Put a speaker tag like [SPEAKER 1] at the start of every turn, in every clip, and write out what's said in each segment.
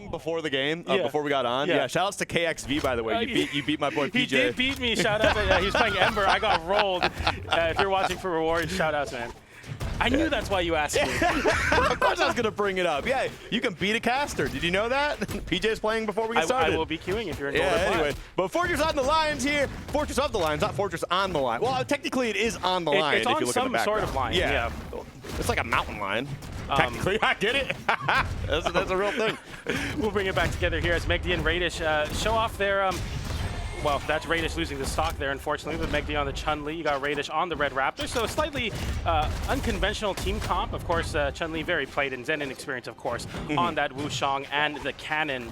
[SPEAKER 1] playing before the game, before we got on. Yeah, shout outs to KXV, by the way. You beat my boy PJ.
[SPEAKER 2] He did beat me. Shout out to, he was playing Ember. I got rolled. If you're watching for rewards, shout outs, man. I knew that's why you asked me.
[SPEAKER 1] Of course I was going to bring it up. Yeah, you can beat a caster. Did you know that? PJ's playing before we get started.
[SPEAKER 2] I will be queuing if you're in gold.
[SPEAKER 1] Anyway, but Fortress on the Lions here. Fortress of the Lions, not Fortress on the line. Well, technically it is on the line.
[SPEAKER 2] It's
[SPEAKER 1] if
[SPEAKER 2] on
[SPEAKER 1] you look
[SPEAKER 2] some
[SPEAKER 1] at the
[SPEAKER 2] sort of line. Yeah.
[SPEAKER 1] It's like a mountain line. Technically, I get it. that's a real thing.
[SPEAKER 2] We'll bring it back together here as MegD and Raydish show off their well, that's Raydish losing the stock there, unfortunately, with MegD on the Chun-Li. You got Raydish on the Red Raptor, so a slightly unconventional team comp. Of course, Chun-Li very played in Zen and Experience, of course, on that Wushang and the Cannon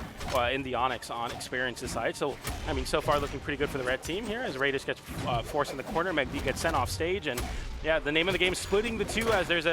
[SPEAKER 2] in the Onyx on Experience's side. So, I mean, so far looking pretty good for the red team here as Raydish gets forced in the corner. MegD gets sent off stage, and yeah, the name of the game is splitting the two as there's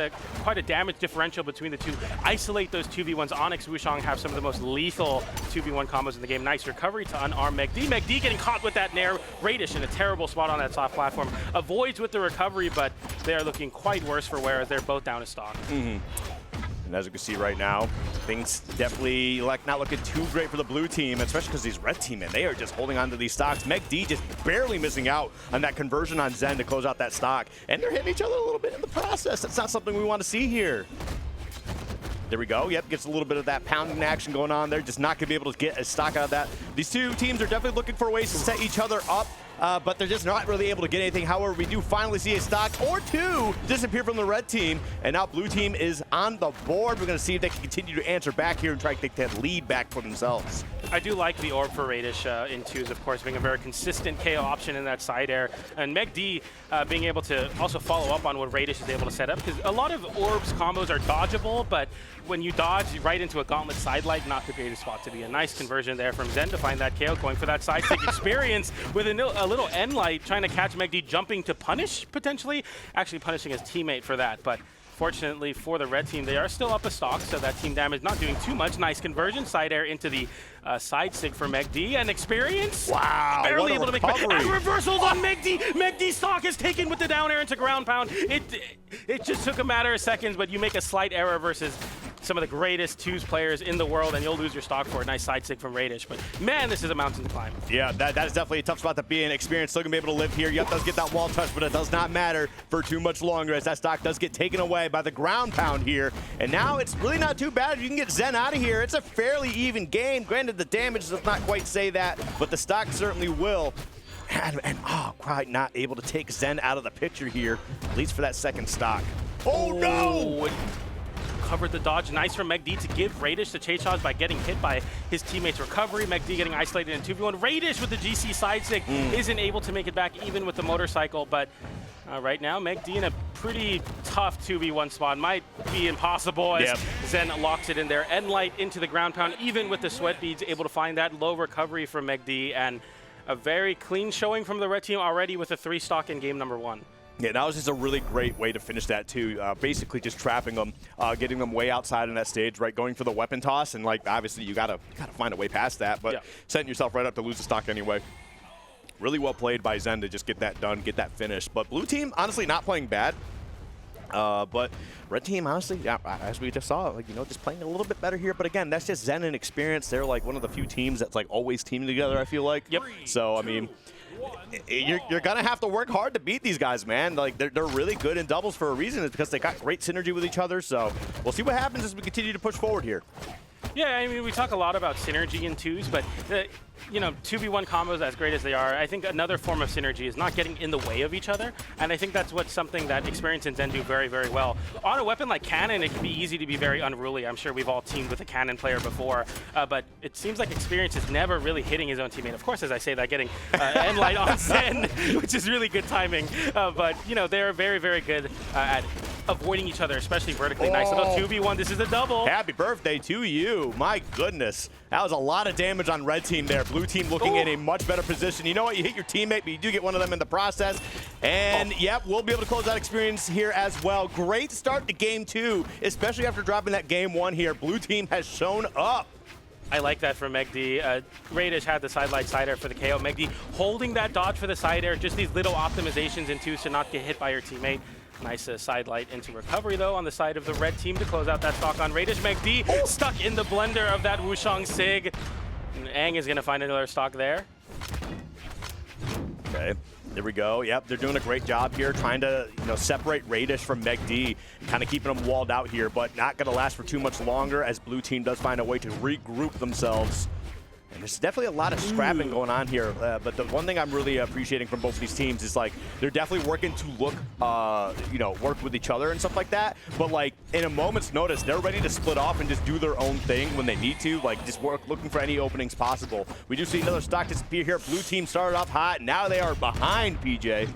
[SPEAKER 2] quite a damage differential between the two. Isolate those 2v1s. Onyx, Wushang have some of the most lethal 2v1 combos in the game. Nice recovery to unarm MegD. MegD getting caught with that nair. Raydish in a terrible spot on that soft platform. Avoids with the recovery, but they are looking quite worse for wear as they're both down to stock.
[SPEAKER 1] And as you can see right now, things definitely not looking too great for the blue team, especially because these red team, man, they are just holding on to these stocks. MegD just barely missing out on that conversion on Zen to close out that stock. And they're hitting each other a little bit in the process. That's not something we want to see here. There we go. Yep, gets a little bit of that pounding action going on there. Just not going to be able to get a stock out of that. These two teams are definitely looking for ways to set each other up. But they're just not really able to get anything. However, we do finally see a stock or two disappear from the red team. And now blue team is on the board. We're going to see if they can continue to answer back here and try to take that lead back for themselves.
[SPEAKER 2] I do like the orb for Raydish in twos, of course, being a very consistent KO option in that side air. And MegD being able to also follow up on what Raydish is able to set up. Because a lot of orbs combos are dodgeable, but when you dodge right into a gauntlet side light, not the greatest spot to be. A nice conversion there from Zen to find that KO, going for that side stick experience with a little end light, trying to catch MegD jumping to punish, potentially. Actually punishing his teammate for that, but fortunately for the red team, they are still up a stock, so that team damage not doing too much. Nice conversion, side air into the side stick for MegD, and Experience.
[SPEAKER 1] Wow,
[SPEAKER 2] barely able to make it. And reversals on MegD. MegD's stock is taken with the down air into ground pound. It just took a matter of seconds, but you make a slight error versus some of the greatest twos players in the world, and you'll lose your stock for a nice side stick from Raydish. But man, this is a mountain to climb.
[SPEAKER 1] Yeah, that is definitely a tough spot to be in. Experience still gonna be able to live here. Yep, does get that wall touch, but it does not matter for too much longer as that stock does get taken away by the ground pound here. And now it's really not too bad if you can get Zen out of here. It's a fairly even game. Granted, the damage does not quite say that, but the stock certainly will. And quite not able to take Zen out of the picture here, at least for that second stock. Oh no!
[SPEAKER 2] Covered the dodge. Nice from MegD to give Raydish the chase shots by getting hit by his teammate's recovery. MegD getting isolated in 2v1. Raydish with the GC side stick isn't able to make it back even with the motorcycle, but right now MegD in a pretty tough 2v1 spot. Might be impossible as Zen locks it in there. End light into the ground pound, even with the sweat beads, able to find that low recovery from MegD, and a very clean showing from the red team already with a 3 stock in game number 1.
[SPEAKER 1] Yeah, that was just a really great way to finish that too. Basically just trapping them, getting them way outside in that stage, right? Going for the weapon toss, and like obviously you gotta find a way past that, but setting yourself right up to lose the stock anyway. Really well played by Zen to just get that done, get that finished. But blue team, honestly, not playing bad. But red team, honestly, as we just saw, like, you know, just playing a little bit better here. But again, that's just Zen and Experience. They're like one of the few teams that's like always teaming together, I feel like.
[SPEAKER 2] Yep.
[SPEAKER 1] So I mean, you're gonna have to work hard to beat these guys, man. Like they're really good in doubles for a reason. It's because they got great synergy with each other. So we'll see what happens as we continue to push forward here.
[SPEAKER 2] Yeah, I mean, we talk a lot about synergy in twos, but you know, 2v1 combos, as great as they are, I think another form of synergy is not getting in the way of each other, and I think that's something that Experience and Zen do very, very well. On a weapon like Cannon, it can be easy to be very unruly. I'm sure we've all teamed with a Cannon player before, but it seems like Experience is never really hitting his own teammate. Of course, as I say that, getting end light on Zen, which is really good timing, but you know, they're very, very good at avoiding each other, especially vertically. Nice little 2v1. This is a double.
[SPEAKER 1] Happy birthday to you. My goodness. That was a lot of damage on red team there. Blue team looking in a much better position. You know what? You hit your teammate, but you do get one of them in the process. And yep, we'll be able to close that Experience here as well. Great start to game 2, especially after dropping that game 1 here. Blue team has shown up.
[SPEAKER 2] I like that from MegD. Raydish had the side light side air for the KO. MegD holding that dodge for the side air. Just these little optimizations in twos to not get hit by your teammate. Nice side light into recovery, though, on the side of the red team to close out that stock on Raydish. MegD stuck in the blender of that Wushang Sig. And Aang is going to find another stock there.
[SPEAKER 1] Okay, there we go. Yep, they're doing a great job here trying to, separate Raydish from MegD, kind of keeping them walled out here, but not going to last for too much longer as blue team does find a way to regroup themselves. And there's definitely a lot of scrapping going on here, but the one thing I'm really appreciating from both of these teams is like they're definitely working to look, work with each other and stuff like that. But like in a moment's notice, they're ready to split off and just do their own thing when they need to, like just looking for any openings possible. We do see another stock disappear here. Blue team started off hot, now they are behind PJ.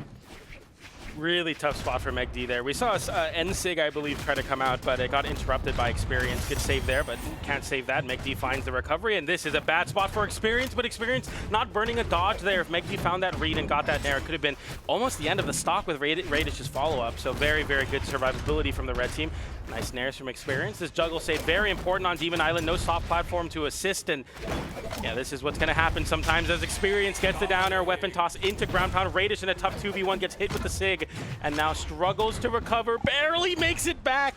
[SPEAKER 2] Really tough spot for MegD there. We saw NSIG, I believe, try to come out, but it got interrupted by Experience. Good save there, but can't save that. MegD finds the recovery, and this is a bad spot for Experience, but Experience not burning a dodge there. If MegD found that read and got that nair, it could have been almost the end of the stock with Raydish's follow-up. So very, very good survivability from the red team. Nice nairs from Experience. This juggle save, very important on Demon Island. No soft platform to assist, and yeah, this is what's going to happen sometimes as Experience gets the down air, weapon toss into ground pound. Raydish in a tough 2v1 gets hit with the Sig, and now struggles to recover, barely makes it back.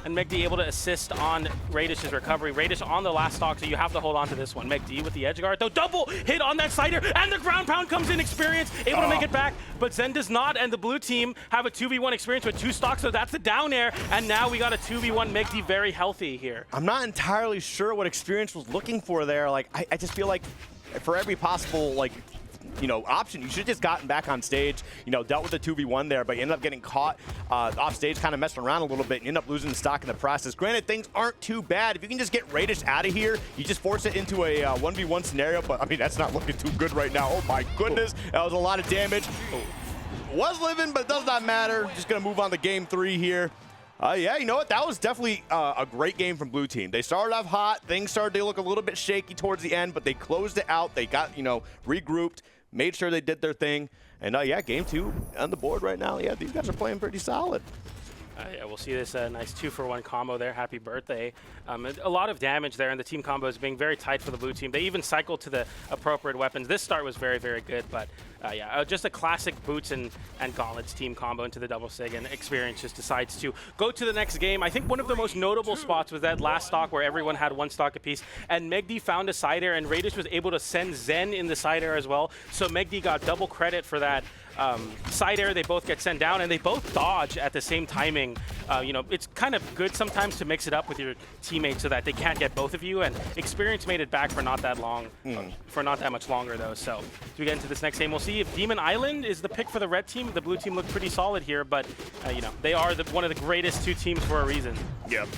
[SPEAKER 2] And MegD able to assist on Raydish's recovery. Raydish on the last stock, so you have to hold on to this one. MegD with the edge guard, though, double hit on that cider, and the ground pound comes in. Experience able to make it back, but Zen does not, and the blue team have a 2v1 Experience with 2 stocks, so that's the down air, and now we got a 2v1 MegD very healthy here. I'm
[SPEAKER 1] not entirely sure what Experience was looking for there. Like, I just feel like for every possible, option, you should have just gotten back on stage, dealt with the 2v1 there, but you ended up getting caught off stage, kind of messing around a little bit, and you end up losing the stock in the process. Granted, things aren't too bad. If you can just get Raydish out of here, you just force it into a 1v1 scenario, but I mean, that's not looking too good right now. Oh my goodness, that was a lot of damage. Was living, but it does not matter. Just gonna move on to game 3 here. Yeah, you know what? That was definitely a great game from blue team. They started off hot. Things started to look a little bit shaky towards the end, but they closed it out. They got, regrouped, made sure they did their thing. And yeah, game 2 on the board right now. Yeah, these guys are playing pretty solid.
[SPEAKER 2] Yeah, we'll see this nice 2-for-1 combo there. Happy birthday. A lot of damage there, and the team combo is being very tight for the blue team. They even cycled to the appropriate weapons. This start was very, very good, but yeah, just a classic boots and gauntlets team combo into the double sig, and Experience just decides to go to the next game. I think one of the most notable spots was that last stock where everyone had 1 stock apiece, and MegD found a side air, and Raydish was able to send Zen in the side air as well. So MegD got double credit for that. Side air, they both get sent down, and they both dodge at the same timing. It's kind of good sometimes to mix it up with your teammates so that they can't get both of you, and Experience made it back for not that long, for not that much longer though. So as we get into this next game, we'll see if Demon Island is the pick for the red team. The blue team looked pretty solid here, but they are one of the greatest 2 teams for a reason.
[SPEAKER 1] Yep.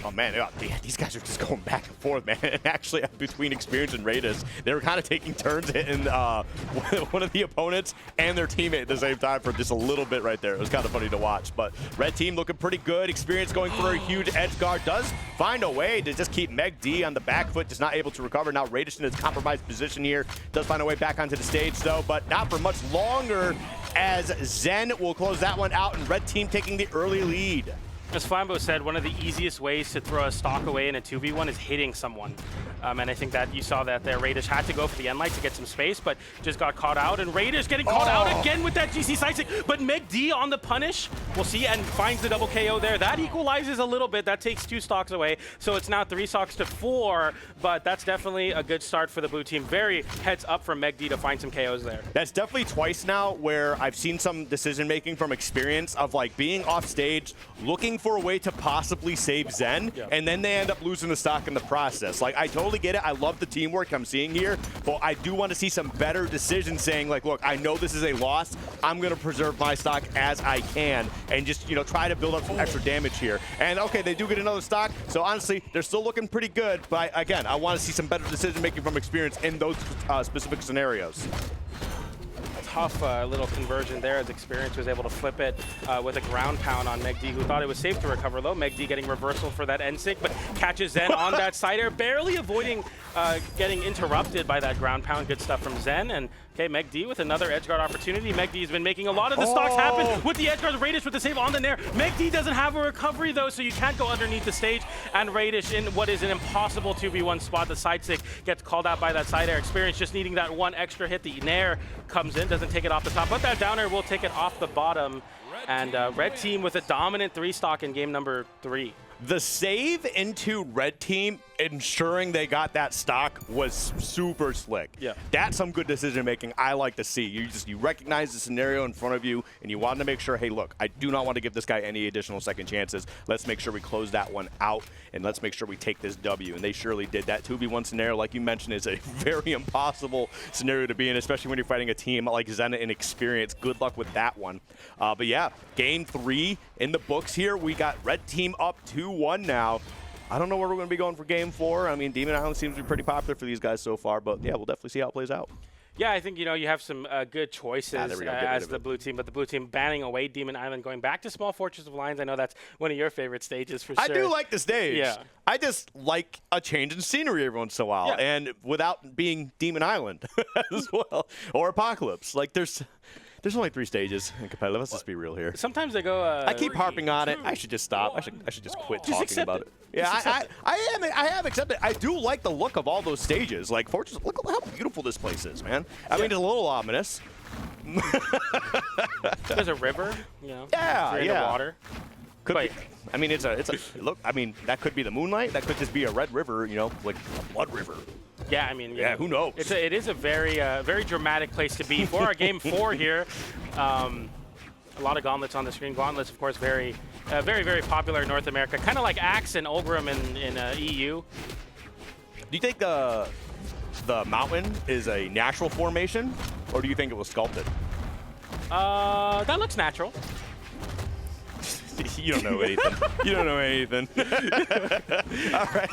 [SPEAKER 1] Oh man, these guys are just going back and forth, man. And actually, between Experience and Raydish, they were kind of taking turns hitting one of the opponents and their teammate at the same time for just a little bit right there. It was kind of funny to watch. But red team looking pretty good. Experience going for a huge edge guard. Does find a way to just keep MegD on the back foot, just not able to recover. Now Raydish in his compromised position here. Does find a way back onto the stage, though, but not for much longer, as Zen will close that one out, and red team taking the early lead.
[SPEAKER 2] As Flambeau said, one of the easiest ways to throw a stock away in a 2v1 is hitting someone. And I think that you saw that there. Raydish had to go for the end light to get some space, but just got caught out. And Raydish getting caught out again with that GC side. But MegD on the punish, we'll see, and finds the double KO there. That equalizes a little bit. That takes 2 stocks away. So it's now 3 stocks to 4, but that's definitely a good start for the blue team. Very heads up from MegD to find some KOs there.
[SPEAKER 1] That's definitely twice now where I've seen some decision making from Experience of like being off stage, looking for a way to possibly save Zen, and then they end up losing the stock in the process. Like, I totally get it. I love the teamwork I'm seeing here, but I do want to see some better decisions saying, like, look, I know this is a loss. I'm going to preserve my stock as I can and just, try to build up some extra damage here. And, okay, they do get another stock, so honestly, they're still looking pretty good, but again, I want to see some better decision making from Experience in those specific scenarios.
[SPEAKER 2] Tough little conversion there as Experience was able to flip it with a ground pound on MegD, who thought it was safe to recover low. MegD getting reversal for that NSIG, but catches Zen on that side air, barely avoiding getting interrupted by that ground pound. Good stuff from Zen, and Okay, MegD with another edgeguard opportunity. MegD has been making a lot of the stocks happen with the edgeguard. Raydish with the save on the nair. MegD doesn't have a recovery though, so you can't go underneath the stage. And Raydish in what is an impossible 2v1 spot. The side stick gets called out by that side air experience, just needing that one extra hit. The nair comes in, doesn't take it off the top, but that down air will take it off the bottom. And red team with a dominant 3 stock in game number 3.
[SPEAKER 1] The save into red team, ensuring they got that stock, was super slick.
[SPEAKER 2] Yeah.
[SPEAKER 1] That's some good decision making I like to see. You recognize the scenario in front of you, and you want to make sure, hey, look, I do not want to give this guy any additional second chances. Let's make sure we close that one out, and let's make sure we take this W. And they surely did. That 2v1 scenario, like you mentioned, is a very impossible scenario to be in, especially when you're fighting a team like Zen in experience. Good luck with that one. But yeah, game 3 in the books here. We got red team up 2-1 now. I don't know where we're going to be going for game 4. I mean, Demon Island seems to be pretty popular for these guys so far, but yeah, we'll definitely see how it plays out.
[SPEAKER 2] Yeah, I think, you know, you have some good choices as the blue team, but the blue team banning away Demon Island, going back to Small Fortress of Lions. I know that's one of your favorite stages for sure.
[SPEAKER 1] I do like the stage.
[SPEAKER 2] Yeah.
[SPEAKER 1] I just like a change in scenery every once in a while, and without being Demon Island as well, or Apocalypse. Like, there's only 3 stages in competitive. Let's just be real here.
[SPEAKER 2] Sometimes they go.
[SPEAKER 1] I keep harping on it. I should just stop. I should just quit talking about it. Yeah, I have accepted. I do like the look of all those stages. Like Fortress, look how beautiful this place is, man. I mean, it's a little ominous.
[SPEAKER 2] There's a river, you know.
[SPEAKER 1] Yeah,
[SPEAKER 2] in the water.
[SPEAKER 1] Could be. I mean, it's a look. I mean, that could be the moonlight. That could just be a red river. You know, like a blood river.
[SPEAKER 2] Yeah, I mean,
[SPEAKER 1] yeah, who knows?
[SPEAKER 2] It is a very very dramatic place to be for our game 4 here. A lot of gauntlets on the screen. Gauntlets, of course, very popular in North America. Kind of like Axe and Ulgrim in EU.
[SPEAKER 1] Do you think the mountain is a natural formation, or do you think it was sculpted?
[SPEAKER 2] That looks natural.
[SPEAKER 1] You don't know anything. You don't know anything. All right,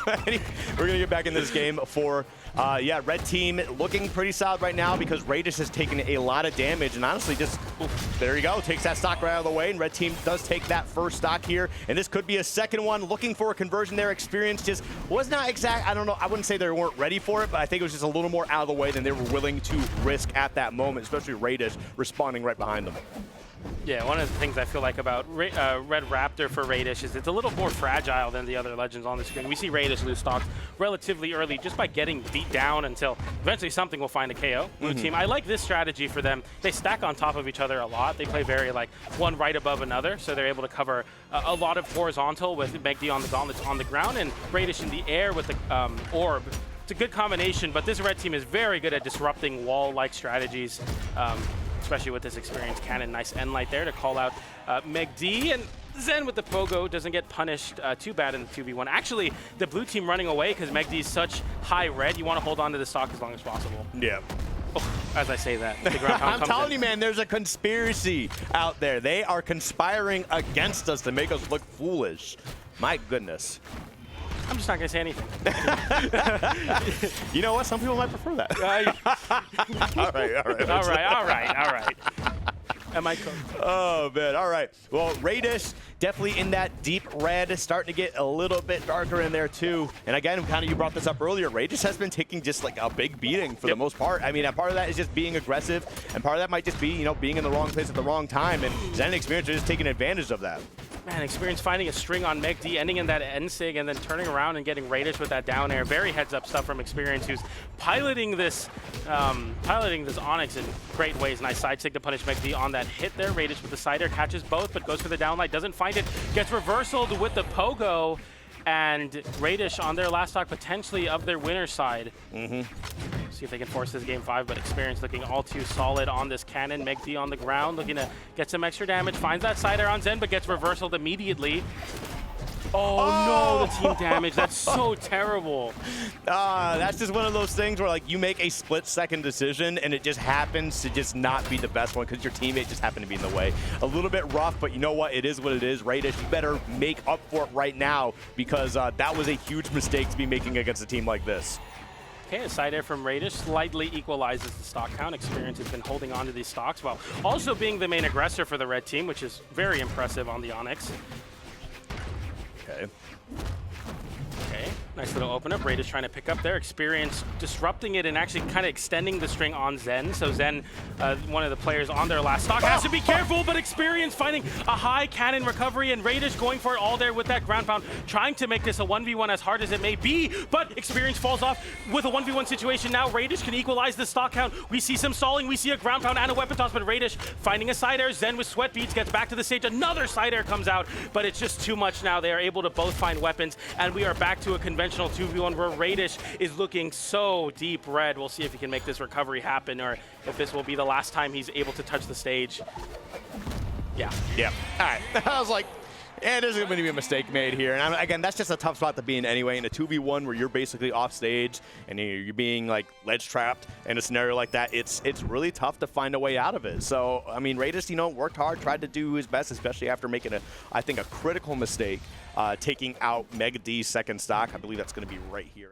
[SPEAKER 1] we're going to get back into this game for, yeah, red team looking pretty solid right now because Raydish has taken a lot of damage and honestly just, there you go, takes that stock right out of the way, and red team does take that first stock here, and this could be a second one. Looking for a conversion there. Experience just was not exact. I don't know. I wouldn't say they weren't ready for it, but I think it was just a little more out of the way than they were willing to risk at that moment, especially Raydish responding right behind them.
[SPEAKER 2] Yeah, one of the things I feel like about Red Raptor for Raydish is it's a little more fragile than the other legends on the screen. We see Raydish lose stocks relatively early just by getting beat down until eventually something will find a KO. Blue team, I like this strategy for them. They stack on top of each other a lot. They play very like one right above another, so they're able to cover a lot of horizontal with MegD on the gauntlets on the ground and Raydish in the air with the orb. It's a good combination, but this red team is very good at disrupting wall-like strategies. Especially with this experienced cannon. Nice end light there to call out MegD, and Zen with the pogo doesn't get punished too bad in the 2v1. Actually, the blue team running away because MegD is such high red, you want to hold on to the stock as long as possible.
[SPEAKER 1] Yeah.
[SPEAKER 2] Oh, as I say that, the ground
[SPEAKER 1] I'm telling you, man, there's a conspiracy out there. They are conspiring against us to make us look foolish. My goodness.
[SPEAKER 2] I'm just not going to say anything.
[SPEAKER 1] You know what? Some people might prefer that. All right.
[SPEAKER 2] Am I cooked?
[SPEAKER 1] Oh, man. All right. Well, Raydish definitely in that deep red, starting to get a little bit darker in there, too. And again, kind of you brought this up earlier, Raydish has been taking just like a big beating for the most part. I mean, a part of that is just being aggressive, and part of that might just be, you know, being in the wrong place at the wrong time. And Zen Experience are just taking advantage of that.
[SPEAKER 2] Man, Experience finding a string on MegD, ending in that N-sig, and then turning around and getting Raydish with that down air. Very heads-up stuff from Experience, who's piloting this Onyx in great ways. Nice side sig to punish MegD on that hit there. Raydish with the side air catches both, but goes for the downlight, doesn't find it, gets reversaled with the pogo, and Raydish on their last stock potentially of their winner's side. See if they can force this game 5, but Experience looking all too solid on this cannon. MegD on the ground looking to get some extra damage, finds that side air on Zen, but gets reversaled immediately. Oh no, the team damage, that's so terrible.
[SPEAKER 1] That's just one of those things where like you make a split-second decision and it just happens to just not be the best one because your teammate just happened to be in the way. A little bit rough, but you know what? It is what it is. Raydish, you better make up for it right now because that was a huge mistake to be making against a team like this.
[SPEAKER 2] Okay, a side air from Raydish slightly equalizes the stock count. Experience has been holding on to these stocks while also being the main aggressor for the red team, which is very impressive on the Onyx.
[SPEAKER 1] Okay.
[SPEAKER 2] Okay, Nice little open up. Raydish trying to pick up their experience, disrupting it and actually kind of extending the string on Zen. So Zen, one of the players on their last stock, has to be careful, but experience finding a high cannon recovery, and Raydish going for it all there with that ground pound, trying to make this a 1v1 as hard as it may be, but experience falls off with a 1v1 situation. Now Raydish can equalize the stock count. We see some stalling, we see a ground pound and a weapon toss, but Raydish finding a side air. Zen with sweat beats gets back to the stage. Another side air comes out, but it's just too much now. They are able to both find weapons, and we are back to a conventional 2v1 where Raydish is looking so deep red. We'll see if he can make this recovery happen, or if this will be the last time he's able to touch the stage. Yeah.
[SPEAKER 1] Yeah. All right. I was like, there's going to be a mistake made here. And again, that's just a tough spot to be in anyway. In a 2v1 where you're basically off stage and you're being like ledge trapped in a scenario like that, it's really tough to find a way out of it. So, I mean, Raydish, worked hard, tried to do his best, especially after making I think a critical mistake, taking out MegD's second stock. I believe that's going to be right here.